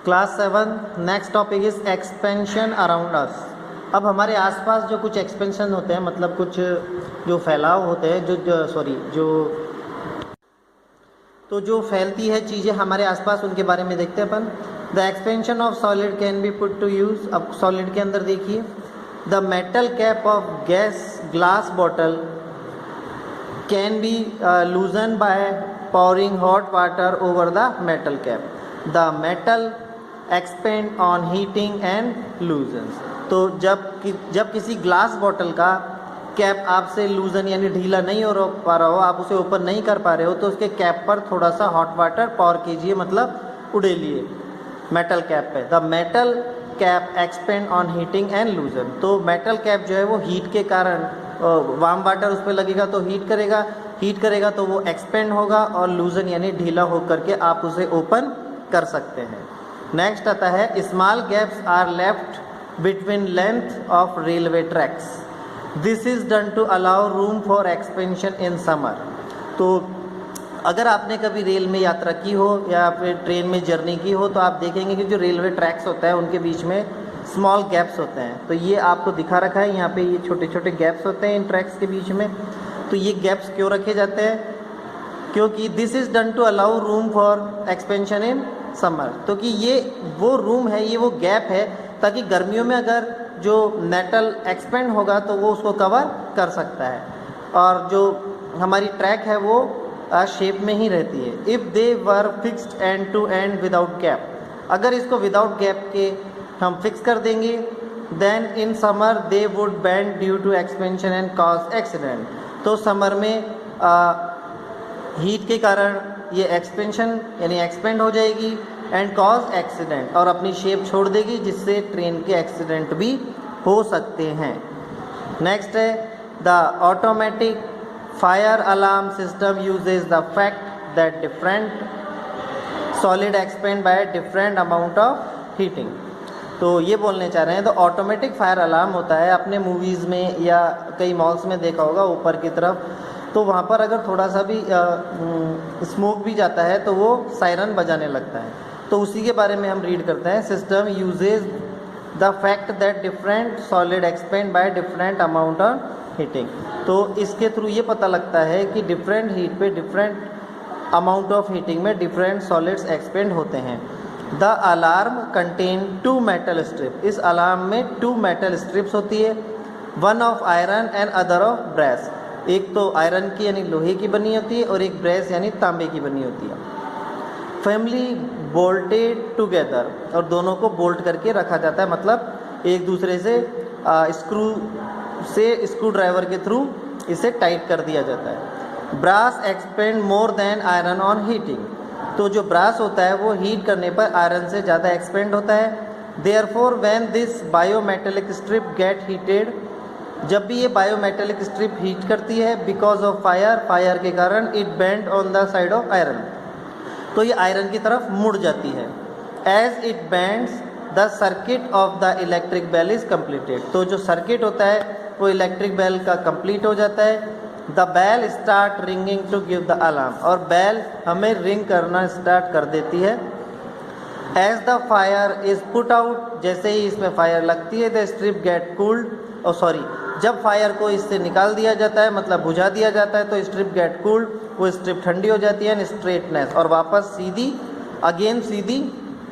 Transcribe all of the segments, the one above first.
Class 7 next topic is expansion around us. अब हमारे आसपास जो कुछ एक्सपेंशन होते हैं, मतलब कुछ जो फैलाव होते हैं, जो फैलती है चीज़ें हमारे आसपास, उनके बारे में देखते हैं अपन। The expansion of solid can be put to use. अब सॉलिड के अंदर देखिए, the metal cap of glass bottle can be loosen by pouring hot water over the metal cap. The metal expand on heating and loosens. तो जब किसी glass bottle का cap आपसे लूजन यानी ढीला नहीं हो पा रहा हो, आप उसे ओपन नहीं कर पा रहे हो, तो उसके कैप पर थोड़ा सा हॉट वाटर पॉर कीजिए, मतलब उड़ेलिए मेटल कैप पे। The metal cap expand on heating and लूजन। तो मेटल कैप जो है वो हीट के कारण, वार्म वाटर उस पर लगेगा तो हीट करेगा तो वो एक्सपेंड होगा, और लूजन यानी ढीला हो करके आप उसे ओपन कर सकते हैं। नेक्स्ट आता है, small gaps are left between length of railway tracks. This is done to allow room for expansion in summer. तो अगर आपने कभी रेल में यात्रा की हो या फिर ट्रेन में जर्नी की हो, तो आप देखेंगे कि जो रेलवे ट्रैक्स होता है उनके बीच में स्मॉल गैप्स होते हैं। तो ये आपको दिखा रखा है यहाँ पे, ये छोटे छोटे गैप्स होते हैं इन ट्रैक्स के बीच में। तो ये गैप्स क्यों रखे जाते हैं? क्योंकि this is done to allow room for expansion in summer. तो कि ये वो रूम है, ये वो गैप है, ताकि गर्मियों में अगर जो मेटल एक्सपेंड होगा तो वो उसको कवर कर सकता है, और जो हमारी ट्रैक है वो शेप में ही रहती है। If they were fixed end to end without gap, अगर इसको विदाउट गैप के हम फिक्स कर देंगे, then in summer they would bend due to expansion and cause accident. तो समर में हीट के कारण ये एक्सपेंशन यानी एक्सपेंड हो जाएगी एंड कॉज एक्सीडेंट, और अपनी शेप छोड़ देगी, जिससे ट्रेन के एक्सीडेंट भी हो सकते हैं। नेक्स्ट है, the automatic fire alarm system uses the fact that different solid expand by different amount of heating. तो ये बोलने चाह रहे हैं, तो ऑटोमेटिक फायर अलार्म होता है, आपने मूवीज़ में या कई मॉल्स में देखा होगा ऊपर की तरफ, तो वहाँ पर अगर थोड़ा सा भी स्मोक भी जाता है तो वो सायरन बजाने लगता है। तो उसी के बारे में हम रीड करते हैं। System uses the fact that different solid expand by different amount of heating. तो इसके थ्रू ये पता लगता है कि डिफरेंट हीट पे डिफरेंट अमाउंट ऑफ हीटिंग में डिफरेंट सॉलिड्स एक्सपेंड होते हैं। The alarm contain 2 metal strip. इस अलार्म में 2 मेटल स्ट्रिप्स होती है, one of iron and other of brace. एक तो आयरन की यानी लोहे की बनी होती है, और एक ब्रेस यानी तांबे की बनी होती है। फैमिली बोल्टेड टुगेदर, और दोनों को बोल्ट करके रखा जाता है, मतलब एक दूसरे से स्क्रू ड्राइवर के थ्रू इसे टाइट कर दिया जाता है। Brass expand more than iron on heating. तो जो ब्रास होता है वो हीट करने पर आयरन से ज़्यादा एक्सपेंड होता है। Therefore when this bimetallic strip gate heated, जब भी ये बायोमेटेलिक स्ट्रिप हीट करती है, बिकॉज ऑफ फायर के कारण, it bend on the side of iron, तो ये आयरन की तरफ मुड़ जाती है। As it bends the circuit of the electric bell is completed. तो जो सर्किट होता है वो इलेक्ट्रिक बेल का कंप्लीट हो जाता है। The bell start ringing to give the alarm, और बेल हमें रिंग करना स्टार्ट कर देती है। As the fire is put out, जैसे ही इसमें फायर लगती है, द स्ट्रिप गेट कूल्ड, जब फायर को इससे निकाल दिया जाता है, मतलब बुझा दिया जाता है, तो स्ट्रिप गेट कूल्ड, वो स्ट्रिप ठंडी हो जाती है, स्ट्रेटनेस, और वापस सीधी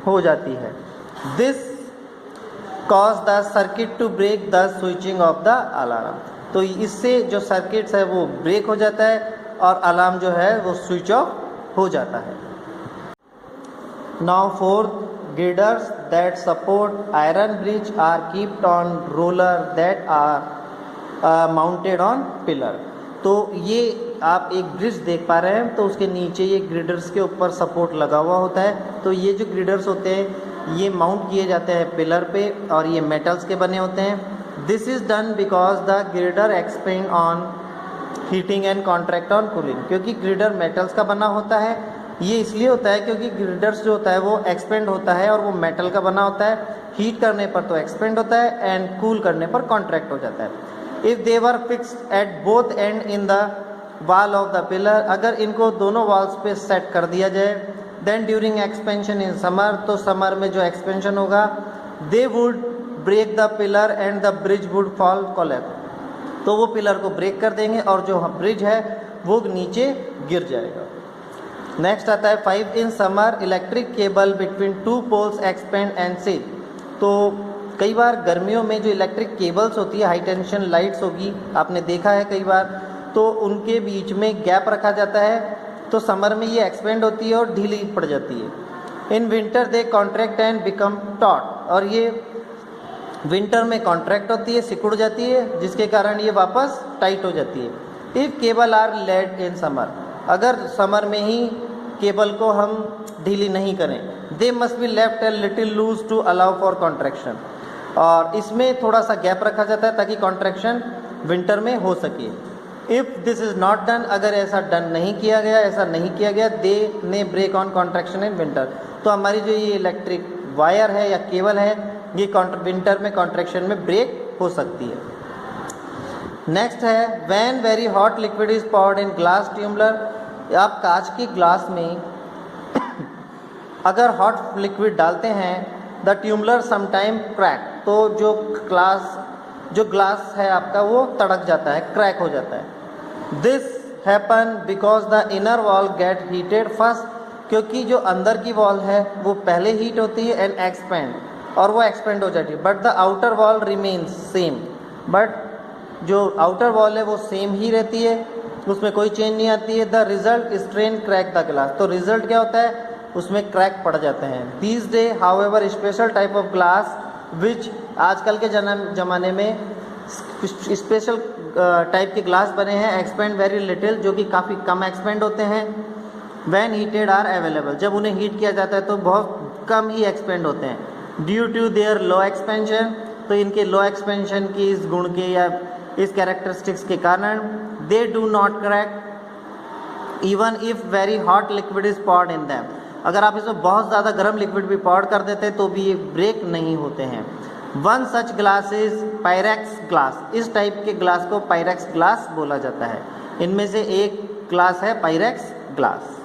हो जाती है। This causes the circuit to break the switching off the alarm. तो इससे जो सर्किट्स है वो ब्रेक हो जाता है, और अलार्म जो है वो स्विच ऑफ हो जाता है। Now fourth, girders that support iron bridge are kept on roller that are mounted on pillar। तो ये आप एक ब्रिज देख पा रहे हैं, तो उसके नीचे ये ग्रिडर्स के ऊपर सपोर्ट लगा हुआ होता है। तो ये जो ग्रिडर्स होते हैं ये माउंट किए जाते हैं पिलर पे, और ये मेटल्स के बने होते हैं। This is done because the girder expand on heating and contract on cooling. क्योंकि ग्रिडर मेटल्स का बना होता है, ये इसलिए होता है क्योंकि ग्रिडर्स जो होता है वो एक्सपेंड होता है, और वो मेटल का बना होता है। हीट करने पर तो एक्सपेंड होता है, एंड कूल करने पर कॉन्ट्रैक्ट हो जाता है। If they were fixed at both end in the wall of the pillar, अगर इनको दोनों वॉल्स पे सेट कर दिया जाए, then during expansion in summer, तो समर में जो एक्सपेंशन होगा, they would break the pillar and the bridge would fall collapse, तो वो पिलर को ब्रेक कर देंगे और जो ब्रिज है वो नीचे गिर जाएगा। नेक्स्ट आता है 5 in summer electric cable between 2 poles expand and से, तो कई बार गर्मियों में जो इलेक्ट्रिक केबल्स होती है, हाई टेंशन लाइट्स होगी, आपने देखा है कई बार, तो उनके बीच में गैप रखा जाता है, तो समर में ये एक्सपेंड होती है और ढीली पड़ जाती है। In winter they contract and become taught, और ये विंटर में कॉन्ट्रैक्ट होती है, सिकुड़ जाती है, जिसके कारण ये वापस टाइट हो जाती है। If cable are laid in summer, अगर समर में ही केबल को हम ढीली नहीं करें, they must be left a little loose to allow for contraction, और इसमें थोड़ा सा गैप रखा जाता है ताकि कॉन्ट्रैक्शन विंटर में हो सके। If this is not done, अगर ऐसा डन नहीं किया गया, ऐसा नहीं किया गया, दे ने break on contraction in winter, तो हमारी जो ये इलेक्ट्रिक वायर है या केबल है ये विंटर में कॉन्ट्रैक्शन में ब्रेक हो सकती है। नेक्स्ट है when very hot liquid is poured in glass tubular, आप कांच के ग्लास में अगर हॉट लिक्विड डालते हैं, द ट्यूबलर समटाइम क्रैक, तो जो ग्लास है आपका वो तड़क जाता है, क्रैक हो जाता है। This happen because the inner wall gate heated first, क्योंकि जो अंदर की वॉल है वो पहले हीट होती है एंड एक्सपेंड, और वो एक्सपेंड हो जाती है, but the outer wall remains same, but जो आउटर वॉल है वो सेम ही रहती है, उसमें कोई चेंज नहीं आती है। The result strain crack the glass, तो रिजल्ट क्या होता है, उसमें क्रैक पड़ जाते हैं। These days however special type of glass which, आजकल के ज़माने में स्पेशल टाइप के ग्लास बने हैं, एक्सपेंड वेरी लिटिल, जो कि काफ़ी कम एक्सपेंड होते हैं। व्हेन हीटेड आर अवेलेबल, जब उन्हें हीट किया जाता है तो बहुत कम ही एक्सपेंड होते हैं। Due to their low expansion, तो इनके लो एक्सपेंशन की इस गुण के या इस कैरेक्टरिस्टिक्स के कारण they do not crack even if very hot liquid is poured in them, अगर आप इसमें बहुत ज़्यादा गर्म लिक्विड भी पॉर्ड कर देते तो भी ये ब्रेक नहीं होते हैं। One such glass is Pyrex glass, इस टाइप के ग्लास को पायरेक्स ग्लास बोला जाता है। इनमें से एक ग्लास है पायरेक्स ग्लास।